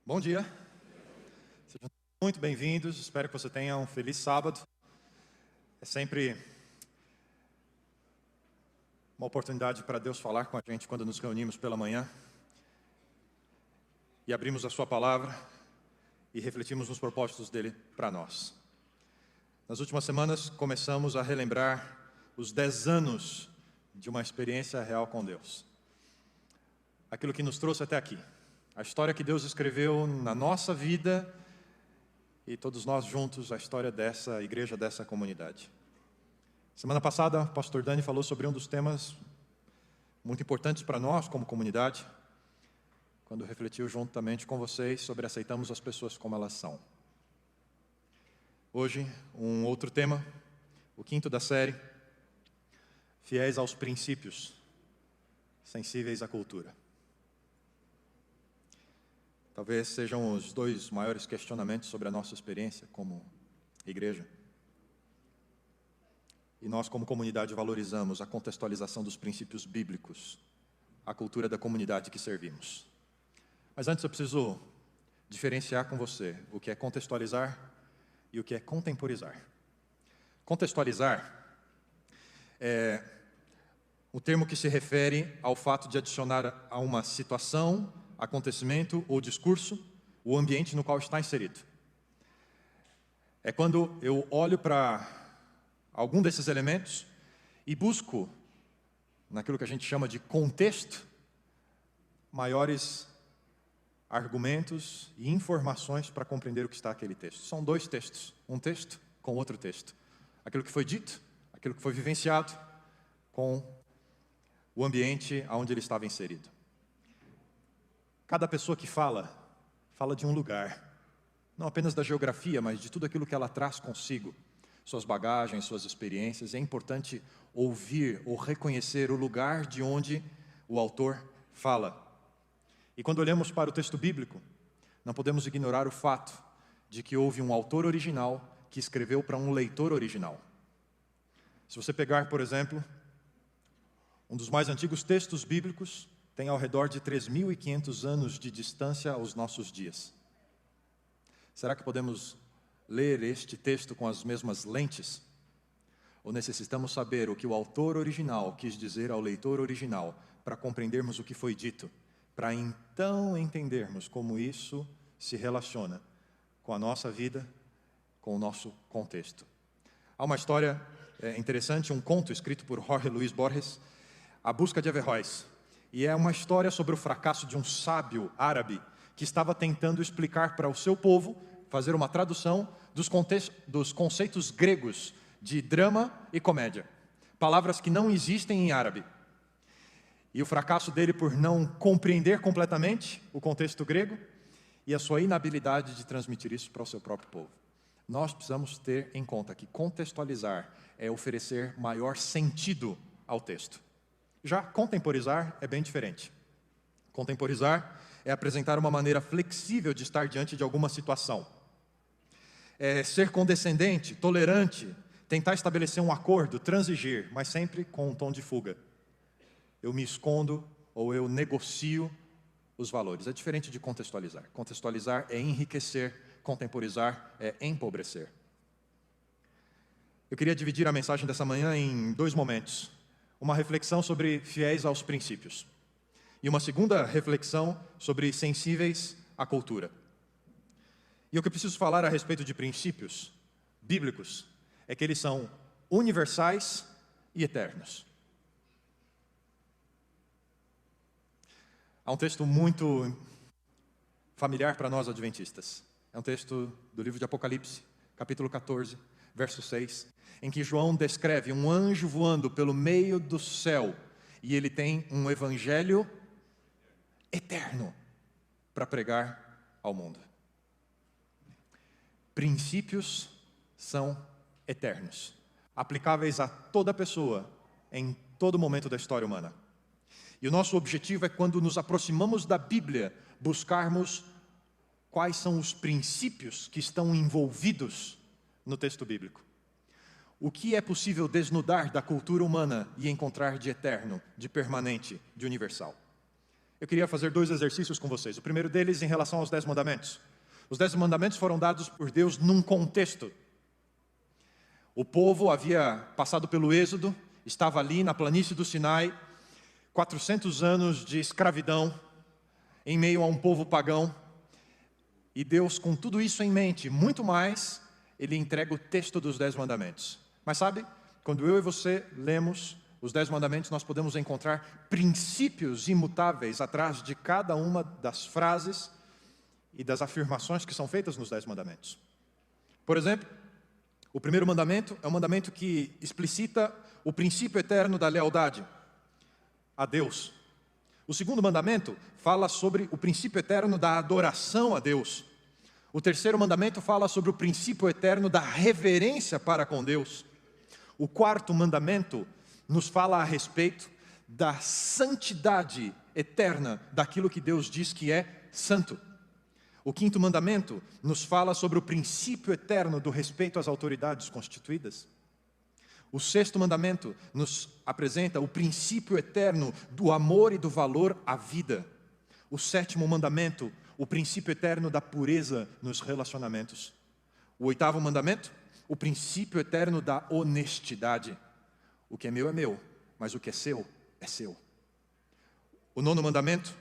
Bom dia, sejam muito bem-vindos, espero que você tenha um feliz sábado. É sempre uma oportunidade para Deus falar com a gente quando nos reunimos pela manhã e abrimos a sua palavra e refletimos nos propósitos dele para nós. Nas últimas semanas começamos a relembrar os 10 anos de uma experiência real com Deus. Aquilo que nos trouxe até aqui. A história que Deus escreveu na nossa vida e todos nós juntos, a história dessa igreja, dessa comunidade. Semana passada, o pastor Dani falou sobre um dos temas muito importantes para nós como comunidade, quando refletiu juntamente com vocês sobre aceitamos as pessoas como elas são. Hoje, um outro tema, o quinto da série, fiéis aos princípios, sensíveis à cultura. Talvez sejam os dois maiores questionamentos sobre a nossa experiência como igreja. E nós, como comunidade, valorizamos a contextualização dos princípios bíblicos, a cultura da comunidade que servimos. Mas antes eu preciso diferenciar com você o que é contextualizar e o que é contemporizar. Contextualizar é o termo que se refere ao fato de adicionar a uma situação, acontecimento ou discurso, o ambiente no qual está inserido. É quando eu olho para algum desses elementos e busco, naquilo que a gente chama de contexto, maiores argumentos e informações para compreender o que está naquele texto. São dois textos, um texto com outro texto. Aquilo que foi dito, aquilo que foi vivenciado com o ambiente onde ele estava inserido. Cada pessoa que fala de um lugar, não apenas da geografia, mas de tudo aquilo que ela traz consigo, suas bagagens, suas experiências. É importante ouvir ou reconhecer o lugar de onde o autor fala. E quando olhamos para o texto bíblico, não podemos ignorar o fato de que houve um autor original que escreveu para um leitor original. Se você pegar, por exemplo, um dos mais antigos textos bíblicos, tem ao redor de 3.500 anos de distância aos nossos dias. Será que podemos ler este texto com as mesmas lentes? Ou necessitamos saber o que o autor original quis dizer ao leitor original para compreendermos o que foi dito, para então entendermos como isso se relaciona com a nossa vida, com o nosso contexto? Há uma história interessante, um conto escrito por Jorge Luis Borges, A Busca de Averroes. E é uma história sobre o fracasso de um sábio árabe que estava tentando explicar para o seu povo, fazer uma tradução dos conceitos gregos de drama e comédia. Palavras que não existem em árabe. E o fracasso dele por não compreender completamente o contexto grego e a sua inabilidade de transmitir isso para o seu próprio povo. Nós precisamos ter em conta que contextualizar é oferecer maior sentido ao texto. Já contemporizar é bem diferente. Contemporizar é apresentar uma maneira flexível de estar diante de alguma situação. É ser condescendente, tolerante, tentar estabelecer um acordo, transigir, mas sempre com um tom de fuga. Eu me escondo ou eu negocio os valores. É diferente de contextualizar. Contextualizar é enriquecer, contemporizar é empobrecer. Eu queria dividir a mensagem dessa manhã em dois momentos. Uma reflexão sobre fiéis aos princípios. E uma segunda reflexão sobre sensíveis à cultura. E o que eu preciso falar a respeito de princípios bíblicos é que eles são universais e eternos. Há um texto muito familiar para nós adventistas. É um texto do livro de Apocalipse, capítulo 14, verso 6. Em que João descreve um anjo voando pelo meio do céu e ele tem um evangelho eterno para pregar ao mundo. Princípios são eternos, aplicáveis a toda pessoa, em todo momento da história humana. E o nosso objetivo é, quando nos aproximamos da Bíblia, buscarmos quais são os princípios que estão envolvidos no texto bíblico. O que é possível desnudar da cultura humana e encontrar de eterno, de permanente, de universal? Eu queria fazer 2 exercícios com vocês. O primeiro deles em relação aos 10 mandamentos. Os 10 mandamentos foram dados por Deus num contexto. O povo havia passado pelo Êxodo, estava ali na planície do Sinai, 400 anos de escravidão, em meio a um povo pagão. E Deus, com tudo isso em mente, muito mais, Ele entrega o texto dos 10 mandamentos. Mas sabe, quando eu e você lemos os 10 mandamentos, nós podemos encontrar princípios imutáveis atrás de cada uma das frases e das afirmações que são feitas nos 10 mandamentos. Por exemplo, o primeiro mandamento é um mandamento que explicita o princípio eterno da lealdade a Deus. O segundo mandamento fala sobre o princípio eterno da adoração a Deus. O terceiro mandamento fala sobre o princípio eterno da reverência para com Deus. O quarto mandamento nos fala a respeito da santidade eterna daquilo que Deus diz que é santo. O quinto mandamento nos fala sobre o princípio eterno do respeito às autoridades constituídas. O sexto mandamento nos apresenta o princípio eterno do amor e do valor à vida. O sétimo mandamento, o princípio eterno da pureza nos relacionamentos. O oitavo mandamento, o princípio eterno da honestidade. O que é meu, mas o que é seu, é seu. O nono mandamento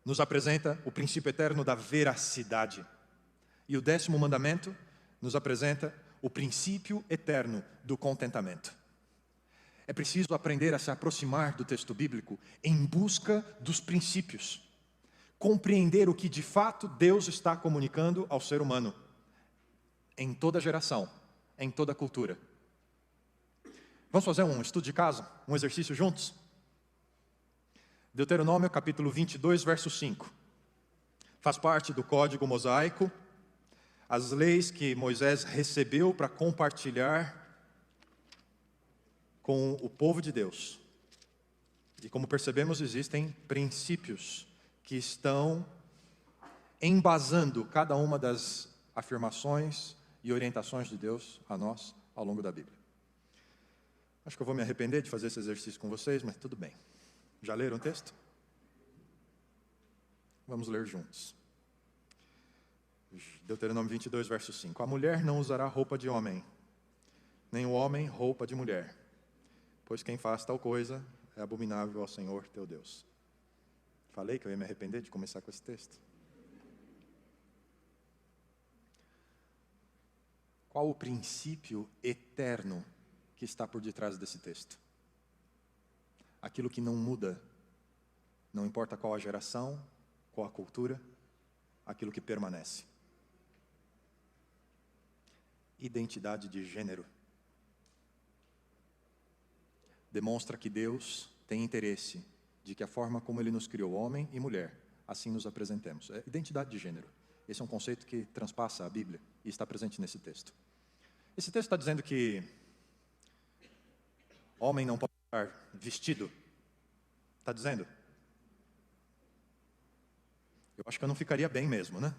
nos apresenta o princípio eterno da veracidade. E o 10º mandamento nos apresenta o princípio eterno do contentamento. É preciso aprender a se aproximar do texto bíblico em busca dos princípios. Compreender o que de fato Deus está comunicando ao ser humano. Em toda geração, em toda cultura. Vamos fazer um estudo de caso, um exercício juntos? Deuteronômio capítulo 22, verso 5. Faz parte do código mosaico, as leis que Moisés recebeu para compartilhar com o povo de Deus. E como percebemos, existem princípios que estão embasando cada uma das afirmações e orientações de Deus a nós ao longo da Bíblia. Acho que eu vou me arrepender de fazer esse exercício com vocês, mas tudo bem. Já leram o texto? Vamos ler juntos. Deuteronômio 22, verso 5. A mulher não usará roupa de homem, nem o homem roupa de mulher, pois quem faz tal coisa é abominável ao Senhor teu Deus. Falei que eu ia me arrepender de começar com esse texto. Qual o princípio eterno que está por detrás desse texto? Aquilo que não muda, não importa qual a geração, qual a cultura, aquilo que permanece. Identidade de gênero. Demonstra que Deus tem interesse de que a forma como Ele nos criou, homem e mulher, assim nos apresentemos. É identidade de gênero. Esse é um conceito que transpassa a Bíblia e está presente nesse texto. Esse texto está dizendo que homem não pode estar vestido. Está dizendo? Eu acho que eu não ficaria bem mesmo, né?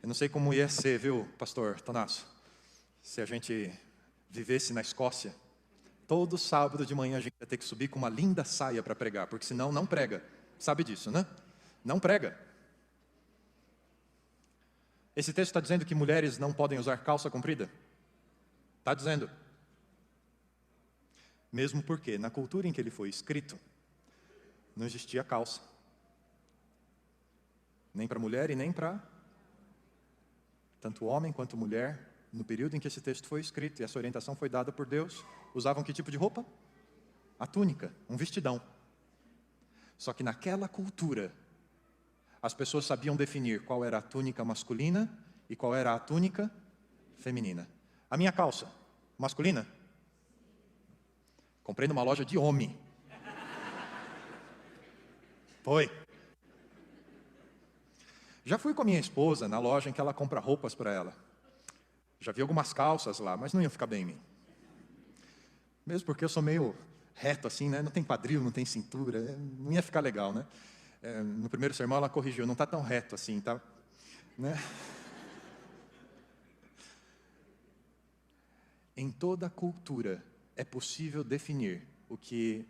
Eu não sei como ia ser, viu, pastor Tonasso? Se a gente vivesse na Escócia, todo sábado de manhã a gente ia ter que subir com uma linda saia para pregar, porque senão não prega. Sabe disso, né? Não prega. Esse texto está dizendo que mulheres não podem usar calça comprida? Está dizendo. Mesmo porque, na cultura em que ele foi escrito, não existia calça. Nem para mulher e nem para tanto homem quanto mulher. No período em que esse texto foi escrito e essa orientação foi dada por Deus, usavam que tipo de roupa? A túnica, um vestidão. Só que naquela cultura, as pessoas sabiam definir qual era a túnica masculina e qual era a túnica feminina. A minha calça, masculina? Comprei numa loja de homem. Foi. Já fui com a minha esposa na loja em que ela compra roupas para ela. Já vi algumas calças lá, mas não ia ficar bem em mim. Mesmo porque eu sou meio reto assim, né? Não tem quadril, não tem cintura, não ia ficar legal, né? No primeiro sermão ela corrigiu, não está tão reto assim, tá? Né? Em toda cultura é possível definir o que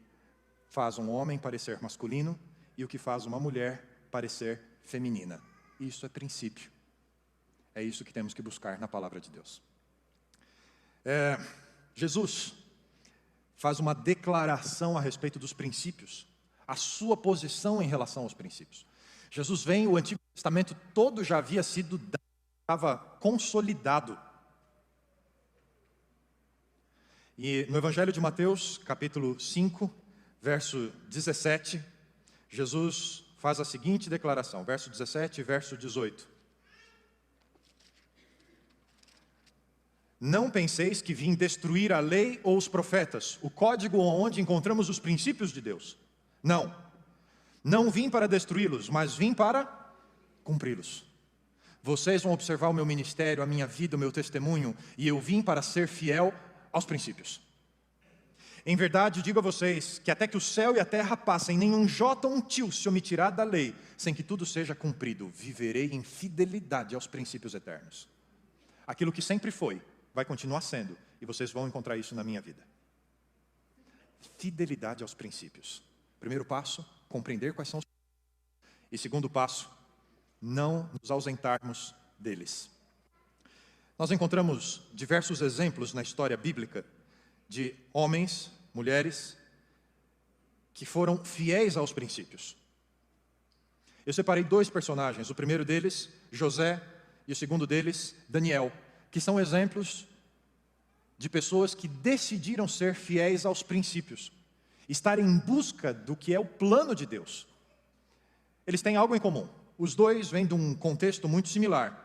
faz um homem parecer masculino e o que faz uma mulher parecer feminina. Isso é princípio. É isso que temos que buscar na palavra de Deus. Jesus faz uma declaração a respeito dos princípios, a sua posição em relação aos princípios. Jesus vem, o Antigo Testamento todo já havia sido dado, estava consolidado. E no Evangelho de Mateus, capítulo 5, verso 17, Jesus faz a seguinte declaração, verso 17 e verso 18. Não penseis que vim destruir a lei ou os profetas, o código onde encontramos os princípios de Deus. Não vim para destruí-los, mas vim para cumpri-los. Vocês vão observar o meu ministério, a minha vida, o meu testemunho, e eu vim para ser fiel aos princípios. Em verdade, digo a vocês que até que o céu e a terra passem, nenhum jota ou um tio se omitirá da lei, sem que tudo seja cumprido. Viverei em fidelidade aos princípios eternos. Aquilo que sempre foi, vai continuar sendo, e vocês vão encontrar isso na minha vida. Fidelidade aos princípios. Primeiro passo, compreender quais são os princípios. E segundo passo, não nos ausentarmos deles. Nós encontramos diversos exemplos na história bíblica de homens, mulheres, que foram fiéis aos princípios. Eu separei 2 personagens, o primeiro deles, José, e o segundo deles, Daniel, que são exemplos de pessoas que decidiram ser fiéis aos princípios, estar em busca do que é o plano de Deus. Eles têm algo em comum. Os dois vêm de um contexto muito similar.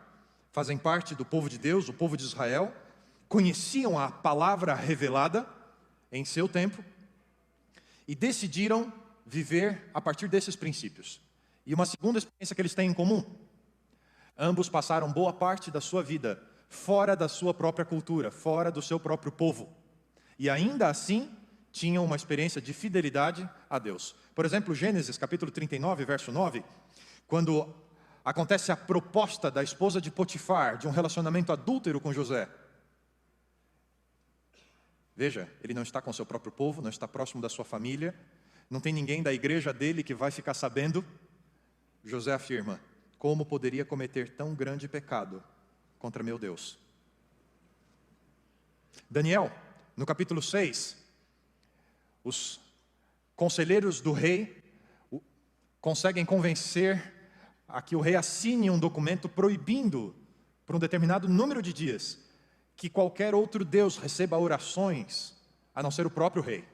Fazem parte do povo de Deus, o povo de Israel, conheciam a palavra revelada em seu tempo e decidiram viver a partir desses princípios. E uma segunda experiência que eles têm em comum: ambos passaram boa parte da sua vida fora da sua própria cultura, fora do seu próprio povo. E ainda assim, tinham uma experiência de fidelidade a Deus. Por exemplo, Gênesis capítulo 39, verso 9, quando acontece a proposta da esposa de Potifar, de um relacionamento adúltero com José. Veja, ele não está com seu próprio povo, não está próximo da sua família, não tem ninguém da igreja dele que vai ficar sabendo. José afirma: como poderia cometer tão grande pecado contra meu Deus? Daniel, no capítulo 6, os conselheiros do rei conseguem convencer a que o rei assine um documento proibindo, por um determinado número de dias, que qualquer outro Deus receba orações, a não ser o próprio rei.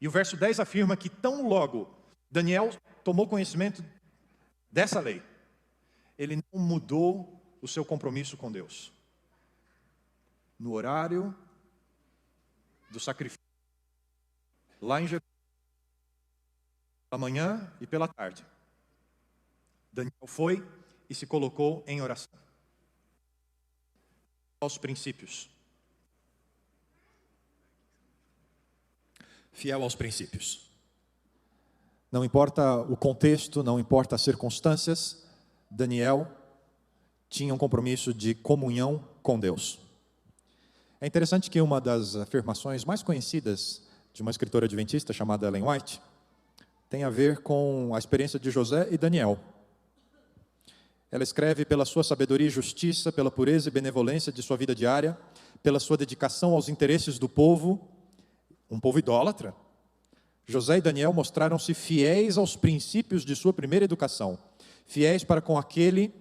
E o verso 10 afirma que tão logo Daniel tomou conhecimento dessa lei, ele não mudou o seu compromisso com Deus. No horário do sacrifício, lá em Jerusalém, pela manhã e pela tarde, Daniel foi e se colocou em oração. Aos princípios. Fiel aos princípios. Não importa o contexto, não importa as circunstâncias, Daniel tinha um compromisso de comunhão com Deus. É interessante que uma das afirmações mais conhecidas de uma escritora adventista chamada Ellen White tem a ver com a experiência de José e Daniel. Ela escreve: pela sua sabedoria e justiça, pela pureza e benevolência de sua vida diária, pela sua dedicação aos interesses do povo, um povo idólatra, José e Daniel mostraram-se fiéis aos princípios de sua primeira educação, fiéis para com aquele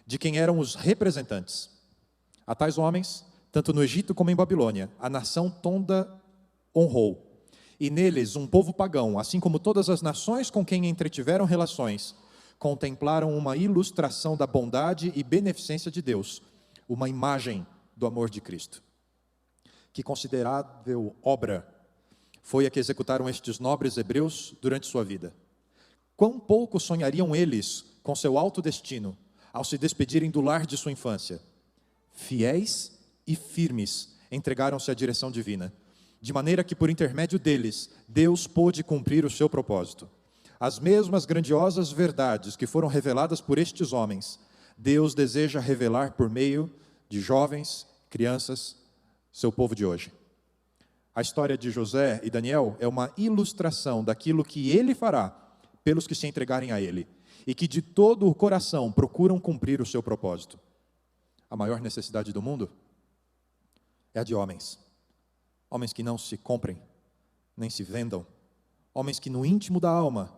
de quem eram os representantes. A tais homens, tanto no Egito como em Babilônia, a nação toda honrou. E neles um povo pagão, assim como todas as nações com quem entretiveram relações, contemplaram uma ilustração da bondade e beneficência de Deus, uma imagem do amor de Cristo. Que considerável obra foi a que executaram estes nobres hebreus durante sua vida. Quão pouco sonhariam eles com seu alto destino, ao se despedirem do lar de sua infância. Fiéis e firmes entregaram-se à direção divina, de maneira que por intermédio deles, Deus pôde cumprir o seu propósito. As mesmas grandiosas verdades que foram reveladas por estes homens, Deus deseja revelar por meio de jovens, crianças, seu povo de hoje. A história de José e Daniel é uma ilustração daquilo que ele fará pelos que se entregarem a Ele, e que de todo o coração procuram cumprir o seu propósito. A maior necessidade do mundo é a de homens. Homens que não se comprem, nem se vendam. Homens que no íntimo da alma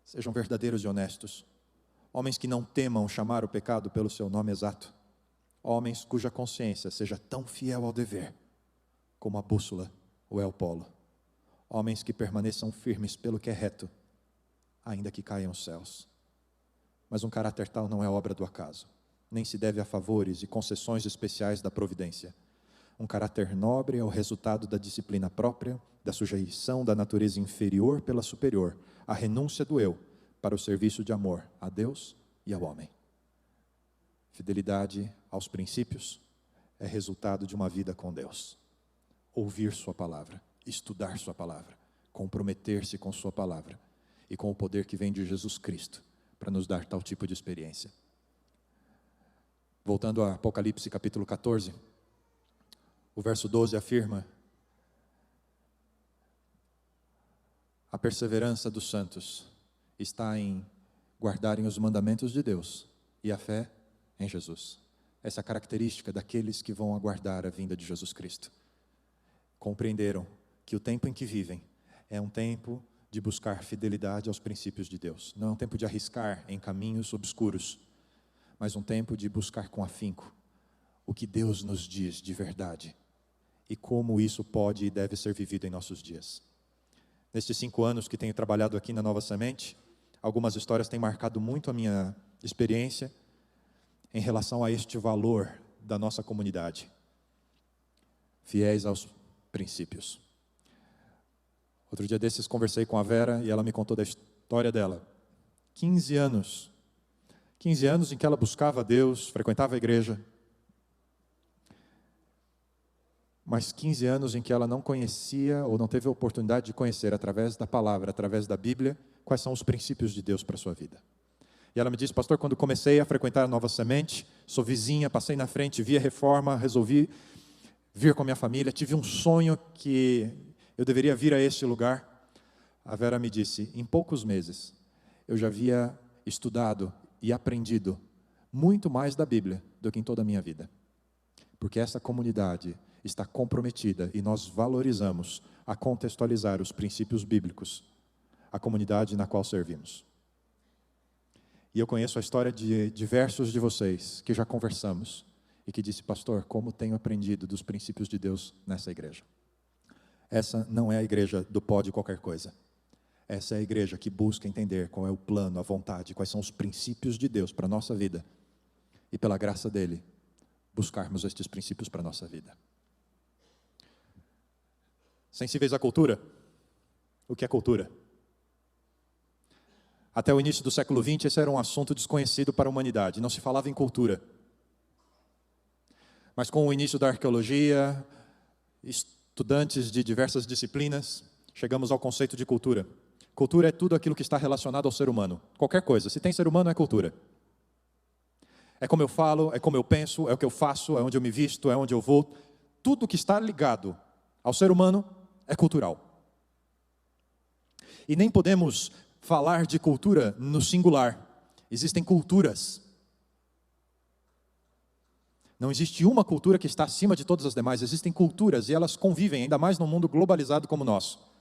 sejam verdadeiros e honestos. Homens que não temam chamar o pecado pelo seu nome exato. Homens cuja consciência seja tão fiel ao dever como a bússola ou é o polo. Homens que permaneçam firmes pelo que é reto, ainda que caiam os céus. Mas um caráter tal não é obra do acaso, nem se deve a favores e concessões especiais da providência. Um caráter nobre é o resultado da disciplina própria, da sujeição da natureza inferior pela superior, a renúncia do eu para o serviço de amor a Deus e ao homem. Fidelidade aos princípios é resultado de uma vida com Deus. Ouvir sua palavra, estudar sua palavra, comprometer-se com sua palavra e com o poder que vem de Jesus Cristo para nos dar tal tipo de experiência. Voltando a Apocalipse capítulo 14, o verso 12 afirma: a perseverança dos santos está em guardarem os mandamentos de Deus e a fé em Jesus. Essa é a característica daqueles que vão aguardar a vinda de Jesus Cristo. Compreenderam que o tempo em que vivem é um tempo de buscar fidelidade aos princípios de Deus. Não é um tempo de arriscar em caminhos obscuros, mas um tempo de buscar com afinco o que Deus nos diz de verdade e como isso pode e deve ser vivido em nossos dias. Nestes 5 anos que tenho trabalhado aqui na Nova Semente, algumas histórias têm marcado muito a minha experiência em relação a este valor da nossa comunidade. Fiéis aos princípios. Outro dia desses conversei com a Vera e ela me contou da história dela. 15 anos em que ela buscava a Deus, frequentava a igreja, mas 15 anos em que ela não conhecia ou não teve a oportunidade de conhecer através da palavra, através da Bíblia, quais são os princípios de Deus para a sua vida. E ela me disse: pastor, quando comecei a frequentar a Nova Semente, sou vizinha, passei na frente, vi a reforma, resolvi vir com a minha família, tive um sonho que eu deveria vir a este lugar. A Vera me disse: em poucos meses, eu já havia estudado e aprendido muito mais da Bíblia do que em toda a minha vida. Porque essa comunidade está comprometida e nós valorizamos a contextualizar os princípios bíblicos, a comunidade na qual servimos. E eu conheço a história de diversos de vocês que já conversamos e que disse: pastor, como tenho aprendido dos princípios de Deus nessa igreja. Essa não é a igreja do pó de qualquer coisa. Essa é a igreja que busca entender qual é o plano, a vontade, quais são os princípios de Deus para a nossa vida. E pela graça dele, buscarmos estes princípios para a nossa vida. Sensíveis à cultura? O que é cultura? Até o início do século XX, esse era um assunto desconhecido para a humanidade. Não se falava em cultura. Mas com o início da arqueologia, estudantes de diversas disciplinas, chegamos ao conceito de cultura. Cultura é tudo aquilo que está relacionado ao ser humano. Qualquer coisa. Se tem ser humano, é cultura. É como eu falo, é como eu penso, é o que eu faço, é onde eu me visto, é onde eu vou. Tudo que está ligado ao ser humano é cultural. E nem podemos falar de cultura no singular. Existem culturas. Não existe uma cultura que está acima de todas as demais. Existem culturas e elas convivem, ainda mais num mundo globalizado como o nosso.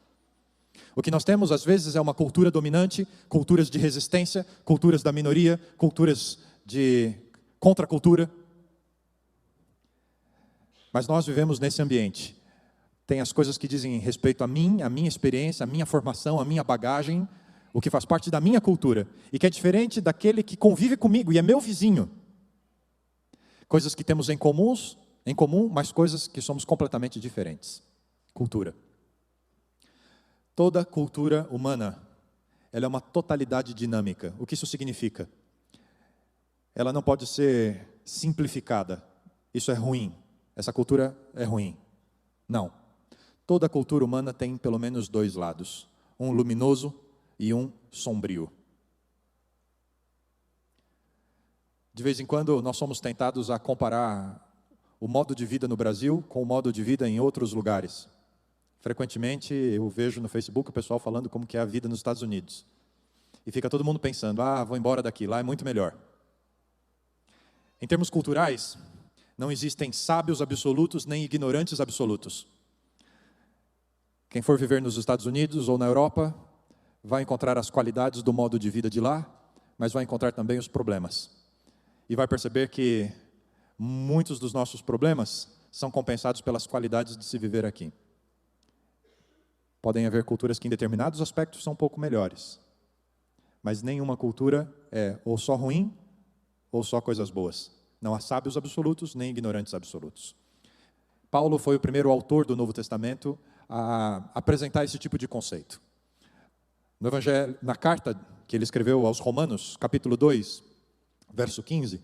O que nós temos, às vezes, é uma cultura dominante, culturas de resistência, culturas da minoria, culturas de contracultura. Mas nós vivemos nesse ambiente. Tem as coisas que dizem respeito a mim, a minha experiência, a minha formação, a minha bagagem, o que faz parte da minha cultura, e que é diferente daquele que convive comigo e é meu vizinho. Coisas que temos em comum, mas coisas que somos completamente diferentes. Cultura. Toda cultura humana, ela é uma totalidade dinâmica. O que isso significa? Ela não pode ser simplificada. Isso é ruim. Essa cultura é ruim. Não. Toda cultura humana tem pelo menos 2 lados. Um luminoso e um sombrio. De vez em quando nós somos tentados a comparar o modo de vida no Brasil com o modo de vida em outros lugares. Frequentemente eu vejo no Facebook o pessoal falando como que é a vida nos Estados Unidos. E fica todo mundo pensando, vou embora daqui, lá é muito melhor. Em termos culturais, não existem sábios absolutos nem ignorantes absolutos. Quem for viver nos Estados Unidos ou na Europa, vai encontrar as qualidades do modo de vida de lá, mas vai encontrar também os problemas. E vai perceber que muitos dos nossos problemas são compensados pelas qualidades de se viver aqui. Podem haver culturas que em determinados aspectos são um pouco melhores, mas nenhuma cultura é ou só ruim ou só coisas boas. Não há sábios absolutos nem ignorantes absolutos. Paulo foi o primeiro autor do Novo Testamento a apresentar esse tipo de conceito. No Evangelho, na carta que ele escreveu aos Romanos, capítulo 2, verso 15,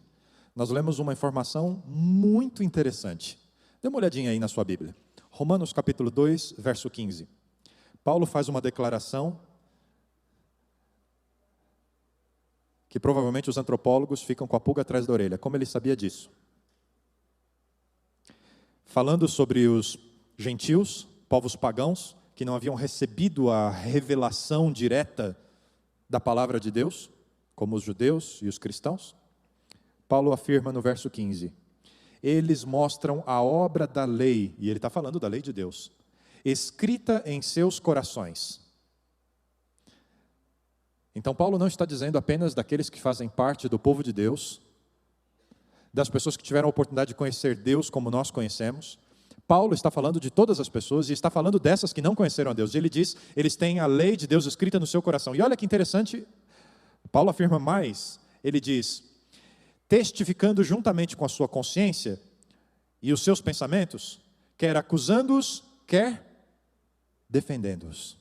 nós lemos uma informação muito interessante. Dê uma olhadinha aí na sua Bíblia. Romanos capítulo 2, verso 15. Paulo faz uma declaração que provavelmente os antropólogos ficam com a pulga atrás da orelha. Como ele sabia disso? Falando sobre os gentios, povos pagãos, que não haviam recebido a revelação direta da palavra de Deus, como os judeus e os cristãos, Paulo afirma no verso 15, eles mostram a obra da lei, e ele está falando da lei de Deus, escrita em seus corações. Então Paulo não está dizendo apenas daqueles que fazem parte do povo de Deus, das pessoas que tiveram a oportunidade de conhecer Deus como nós conhecemos. Paulo está falando de todas as pessoas e está falando dessas que não conheceram a Deus. Ele diz, eles têm a lei de Deus escrita no seu coração. E olha que interessante, Paulo afirma mais, ele diz, testificando juntamente com a sua consciência e os seus pensamentos, quer acusando-os, quer defendendo-os.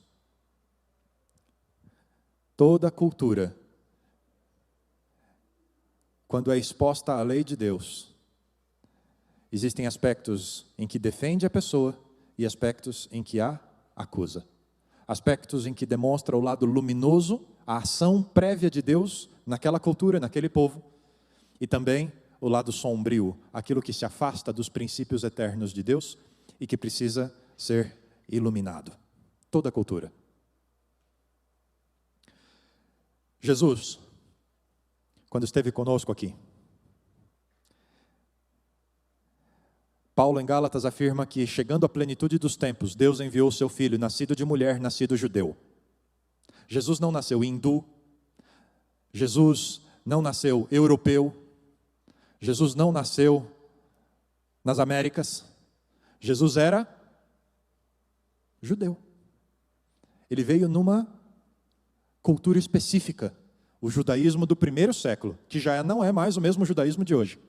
Toda cultura, quando é exposta à lei de Deus, existem aspectos em que defende a pessoa e aspectos em que a acusa. Aspectos em que demonstra o lado luminoso, a ação prévia de Deus naquela cultura, naquele povo, e também o lado sombrio, aquilo que se afasta dos princípios eternos de Deus e que precisa ser iluminado. Toda cultura. Jesus, quando esteve conosco aqui, Paulo em Gálatas afirma que chegando à plenitude dos tempos, Deus enviou o seu filho, nascido de mulher, nascido judeu. Jesus não nasceu hindu, Jesus não nasceu europeu, Jesus não nasceu nas Américas, Jesus era judeu. Ele veio numa cultura específica, o judaísmo do primeiro século, que já não é mais o mesmo judaísmo de hoje.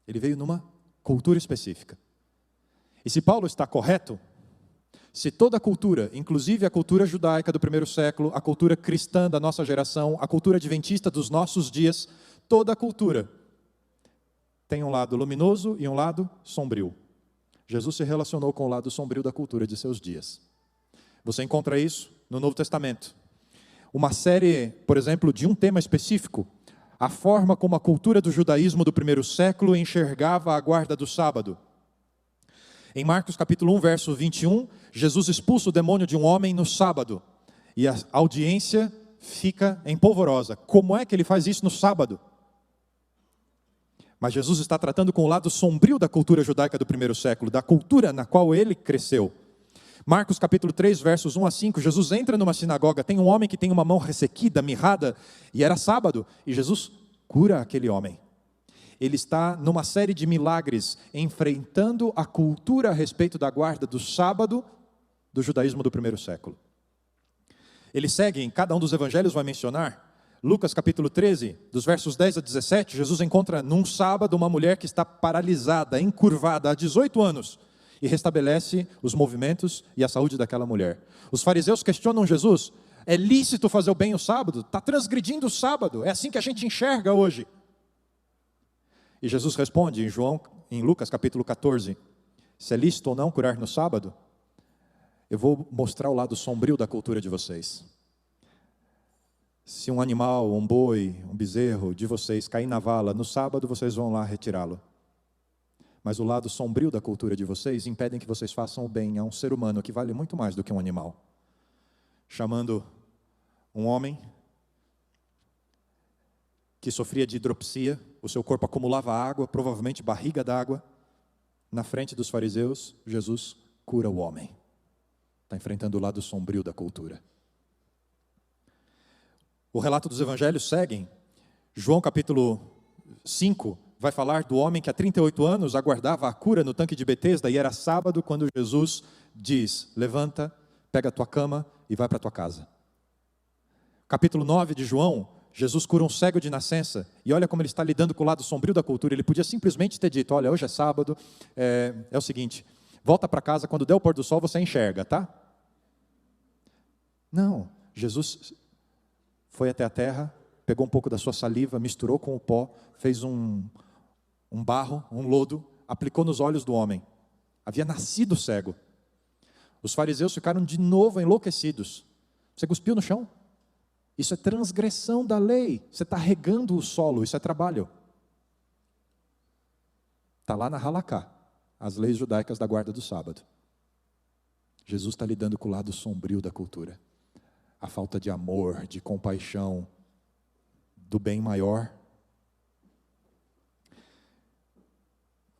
Ele veio numa cultura específica. E se Paulo está correto, se toda a cultura, inclusive a cultura judaica do primeiro século, a cultura cristã da nossa geração, a cultura adventista dos nossos dias, toda a cultura tem um lado luminoso e um lado sombrio. Jesus se relacionou com o lado sombrio da cultura de seus dias. Você encontra isso no Novo Testamento. Uma série, por exemplo, de um tema específico, a forma como a cultura do judaísmo do primeiro século enxergava a guarda do sábado. Em Marcos capítulo 1, verso 21, Jesus expulsa o demônio de um homem no sábado. E a audiência fica empolvorosa. Como é que ele faz isso no sábado? Mas Jesus está tratando com o lado sombrio da cultura judaica do primeiro século, da cultura na qual ele cresceu. Marcos capítulo 3, versos 1 a 5, Jesus entra numa sinagoga, tem um homem que tem uma mão ressequida, mirrada, e era sábado, e Jesus cura aquele homem. Ele está numa série de milagres, enfrentando a cultura a respeito da guarda do sábado do judaísmo do primeiro século. Ele segue, em cada um dos evangelhos vai mencionar, Lucas capítulo 13, dos versos 10 a 17, Jesus encontra num sábado uma mulher que está paralisada, encurvada há 18 anos, e restabelece os movimentos e a saúde daquela mulher. Os fariseus questionam Jesus, é lícito fazer o bem no sábado? Está transgredindo o sábado, é assim que a gente enxerga hoje. E Jesus responde em Lucas capítulo 14, se é lícito ou não curar no sábado, eu vou mostrar o lado sombrio da cultura de vocês. Se um animal, um boi, um bezerro de vocês cair na vala, no sábado vocês vão lá retirá-lo. Mas o lado sombrio da cultura de vocês impedem que vocês façam o bem a um ser humano que vale muito mais do que um animal. Chamando um homem que sofria de hidropsia, o seu corpo acumulava água, provavelmente barriga d'água. Na frente dos fariseus, Jesus cura o homem. Está enfrentando o lado sombrio da cultura. O relato dos evangelhos seguem. João capítulo 5 vai falar do homem que há 38 anos aguardava a cura no tanque de Betesda, e era sábado quando Jesus diz: levanta, pega a tua cama e vai para a tua casa. Capítulo 9 de João, Jesus cura um cego de nascença, e olha como ele está lidando com o lado sombrio da cultura. Ele podia simplesmente ter dito: olha, hoje é sábado, é o seguinte, volta para casa, quando der o pôr do sol você enxerga, tá? Não, Jesus foi até a terra, pegou um pouco da sua saliva, misturou com o pó, fez um barro, um lodo, aplicou nos olhos do homem. Havia nascido cego. Os fariseus ficaram de novo enlouquecidos. Você cuspiu no chão? Isso é transgressão da lei. Você está regando o solo, isso é trabalho. Está lá na Halaká, as leis judaicas da guarda do sábado. Jesus está lidando com o lado sombrio da cultura. A falta de amor, de compaixão, do bem maior.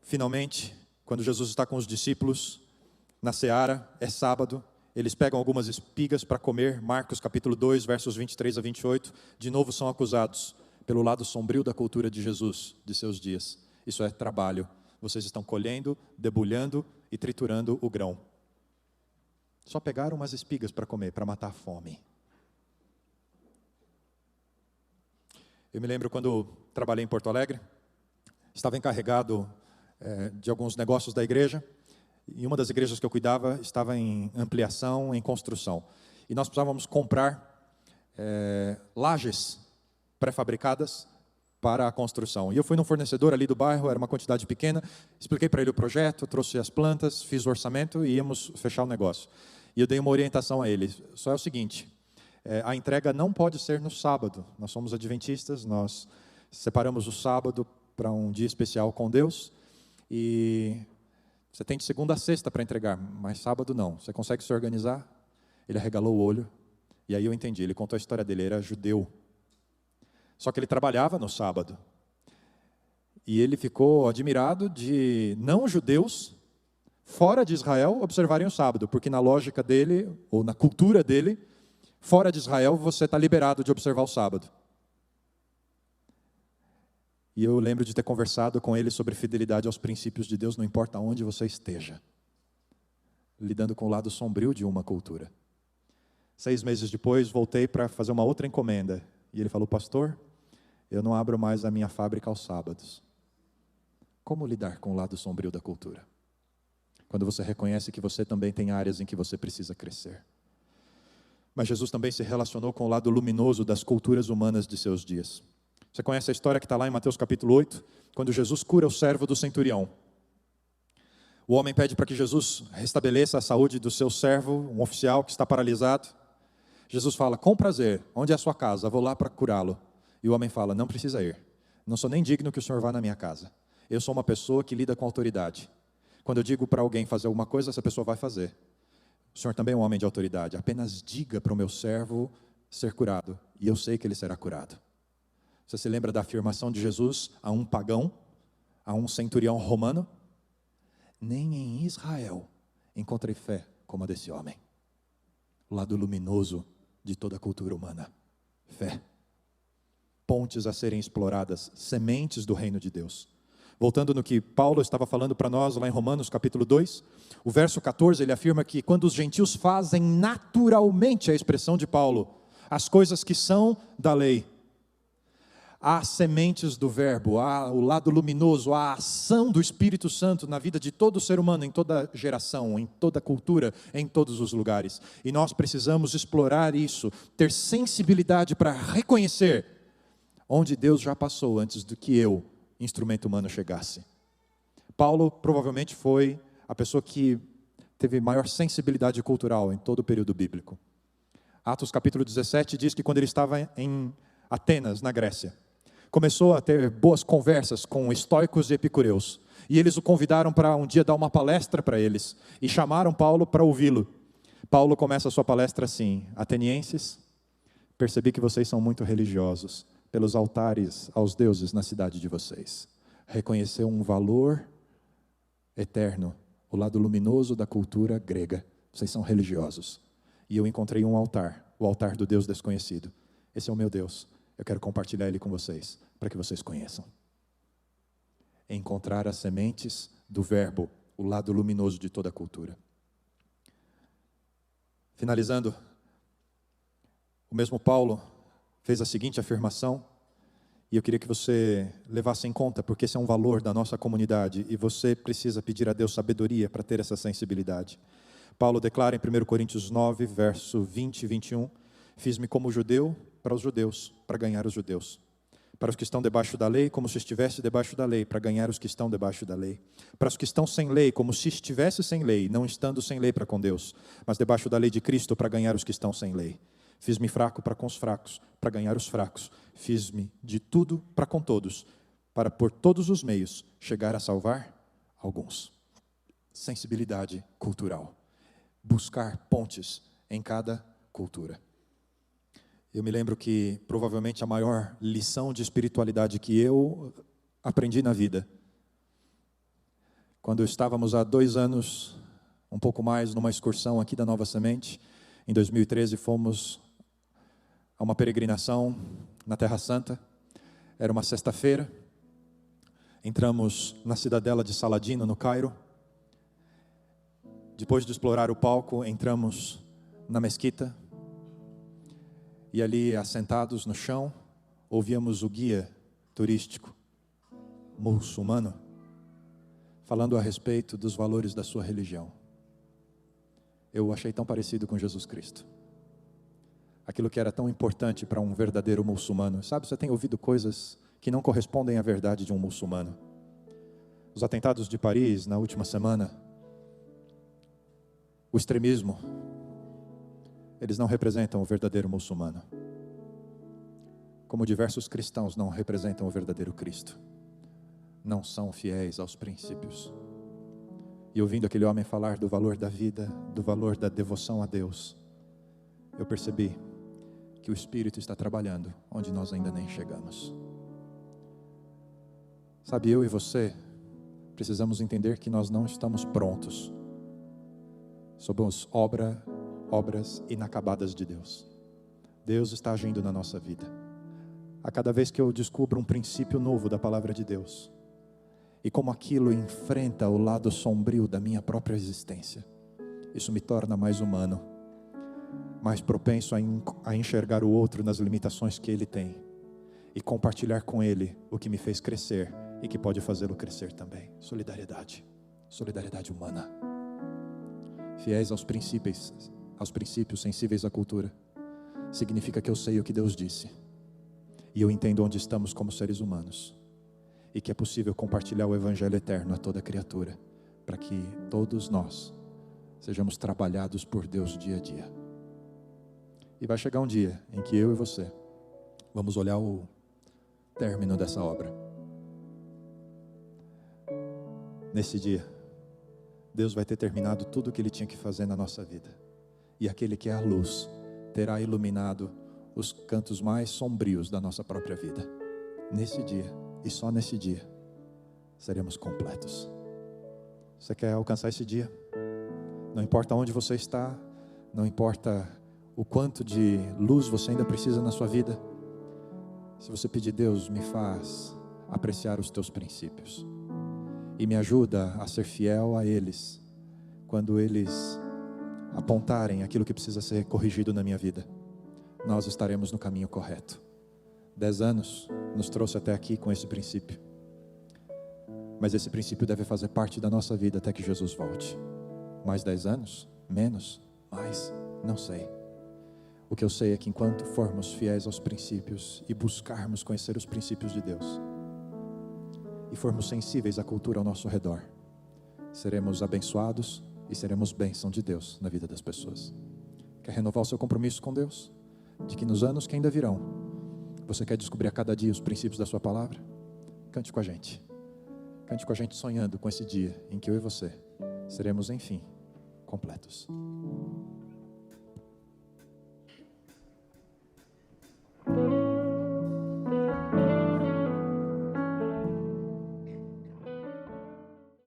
Finalmente, quando Jesus está com os discípulos na seara, é sábado, eles pegam algumas espigas para comer. Marcos capítulo 2, versos 23 a 28, de novo são acusados pelo lado sombrio da cultura de Jesus, de seus dias. Isso é trabalho. Vocês estão colhendo, debulhando e triturando o grão. Só pegaram umas espigas para comer, para matar a fome. Eu me lembro quando trabalhei em Porto Alegre, estava encarregado de alguns negócios da igreja, e uma das igrejas que eu cuidava estava em ampliação, em construção. E nós precisávamos comprar lajes pré-fabricadas para a construção. E eu fui num fornecedor ali do bairro, era uma quantidade pequena, expliquei para ele o projeto, trouxe as plantas, fiz o orçamento e íamos fechar o negócio. E eu dei uma orientação a ele, só é o seguinte: a entrega não pode ser no sábado. Nós somos adventistas, nós separamos o sábado para um dia especial com Deus, e você tem de segunda a sexta para entregar, mas sábado não. Você consegue se organizar? Ele arregalou o olho, e aí eu entendi. Ele contou a história dele, ele era judeu, só que ele trabalhava no sábado, e ele ficou admirado de não-judeus fora de Israel observarem o sábado, porque na lógica dele, ou na cultura dele, fora de Israel você está liberado de observar o sábado. E eu lembro de ter conversado com ele sobre fidelidade aos princípios de Deus, não importa onde você esteja, lidando com o lado sombrio de uma cultura. 6 meses depois, voltei para fazer uma outra encomenda, e ele falou: pastor, eu não abro mais a minha fábrica aos sábados. Como lidar com o lado sombrio da cultura? Quando você reconhece que você também tem áreas em que você precisa crescer. Mas Jesus também se relacionou com o lado luminoso das culturas humanas de seus dias. Você conhece a história que está lá em Mateus capítulo 8, quando Jesus cura o servo do centurião. O homem pede para que Jesus restabeleça a saúde do seu servo, um oficial que está paralisado. Jesus fala: com prazer, onde é a sua casa? Vou lá para curá-lo. E o homem fala: não precisa ir, não sou nem digno que o senhor vá na minha casa. Eu sou uma pessoa que lida com autoridade. Quando eu digo para alguém fazer alguma coisa, essa pessoa vai fazer. O senhor também é um homem de autoridade, apenas diga para o meu servo ser curado, e eu sei que ele será curado. Você se lembra da afirmação de Jesus a um pagão, a um centurião romano? Nem em Israel encontrei fé como a desse homem. O lado luminoso de toda a cultura humana. Fé. Pontes a serem exploradas, sementes do reino de Deus. Voltando no que Paulo estava falando para nós lá em Romanos capítulo 2, o verso 14, ele afirma que quando os gentios fazem naturalmente, a expressão de Paulo, as coisas que são da lei, há sementes do verbo, há o lado luminoso, há a ação do Espírito Santo na vida de todo ser humano, em toda geração, em toda cultura, em todos os lugares. E nós precisamos explorar isso, ter sensibilidade para reconhecer onde Deus já passou antes do que eu, instrumento humano, chegasse. Paulo provavelmente foi a pessoa que teve maior sensibilidade cultural em todo o período bíblico. Atos capítulo 17 diz que quando ele estava em Atenas, na Grécia, começou a ter boas conversas com estoicos e epicureus. E eles o convidaram para um dia dar uma palestra para eles. E chamaram Paulo para ouvi-lo. Paulo começa a sua palestra assim: atenienses, Percebi que vocês são muito religiosos, pelos altares aos deuses na cidade de vocês. Reconheceu um valor eterno, o lado luminoso da cultura grega. Vocês são religiosos. E eu encontrei um altar, o altar do Deus desconhecido. Esse é o meu Deus. Eu quero compartilhar ele com vocês, para que vocês conheçam. Encontrar as sementes do verbo, o lado luminoso de toda a cultura. Finalizando, o mesmo Paulo fez a seguinte afirmação, e eu queria que você levasse em conta, porque esse é um valor da nossa comunidade, e você precisa pedir a Deus sabedoria para ter essa sensibilidade. Paulo declara em 1 Coríntios 9, verso 20 e 21, fiz-me como judeu para os judeus, para ganhar os judeus. Para os que estão debaixo da lei, como se estivesse debaixo da lei, para ganhar os que estão debaixo da lei. Para os que estão sem lei, como se estivesse sem lei, não estando sem lei para com Deus, mas debaixo da lei de Cristo, para ganhar os que estão sem lei. Fiz-me fraco para com os fracos, para ganhar os fracos. Fiz-me de tudo para com todos, para por todos os meios chegar a salvar alguns. Sensibilidade cultural. Buscar pontes em cada cultura. Eu me lembro que provavelmente a maior lição de espiritualidade que eu aprendi na vida, quando estávamos há 2 anos, um pouco mais, numa excursão aqui da Nova Semente, em 2013 fomos a uma peregrinação na Terra Santa. Era uma sexta-feira, entramos na cidadela de Saladino, no Cairo. Depois de explorar o palco, entramos na mesquita. E ali, assentados no chão, ouvíamos o guia turístico muçulmano falando a respeito dos valores da sua religião. Eu o achei tão parecido com Jesus Cristo. Aquilo que era tão importante para um verdadeiro muçulmano. Sabe, você tem ouvido coisas que não correspondem à verdade de um muçulmano. Os atentados de Paris, na última semana, o extremismo, eles não representam o verdadeiro muçulmano. Como diversos cristãos não representam o verdadeiro Cristo. Não são fiéis aos princípios. E ouvindo aquele homem falar do valor da vida, do valor da devoção a Deus, eu percebi que o Espírito está trabalhando onde nós ainda nem chegamos. Sabe, eu e você precisamos entender que nós não estamos prontos. Somos obras inacabadas de Deus. Deus está agindo na nossa vida. A cada vez que eu descubro um princípio novo da palavra de Deus, e como aquilo enfrenta o lado sombrio da minha própria existência, isso me torna mais humano, mais propenso a enxergar o outro nas limitações que ele tem, e compartilhar com ele o que me fez crescer, e que pode fazê-lo crescer também. Solidariedade humana. Fiéis aos princípios sensíveis à cultura, significa que eu sei o que Deus disse, e eu entendo onde estamos como seres humanos, e que é possível compartilhar o Evangelho eterno a toda criatura, para que todos nós sejamos trabalhados por Deus dia a dia. E vai chegar um dia em que eu e você vamos olhar o término dessa obra. Nesse dia, Deus vai ter terminado tudo o que Ele tinha que fazer na nossa vida. E aquele que é a luz terá iluminado os cantos mais sombrios da nossa própria vida. Nesse dia, e só nesse dia, seremos completos. Você quer alcançar esse dia? Não importa onde você está, não importa o quanto de luz você ainda precisa na sua vida. Se você pedir, Deus, me faz apreciar os teus princípios. E me ajuda a ser fiel a eles, quando eles apontarem aquilo que precisa ser corrigido na minha vida. Nós estaremos no caminho correto. 10 anos nos trouxe até aqui com esse princípio. Mas esse princípio deve fazer parte da nossa vida até que Jesus volte. Mais 10 anos? Menos? Mais? Não sei. O que eu sei é que enquanto formos fiéis aos princípios e buscarmos conhecer os princípios de Deus, e formos sensíveis à cultura ao nosso redor, seremos abençoados e seremos bênção de Deus na vida das pessoas. Quer renovar o seu compromisso com Deus? De que nos anos que ainda virão, você quer descobrir a cada dia os princípios da sua palavra? Cante com a gente. Cante com a gente sonhando com esse dia em que eu e você seremos, enfim, completos.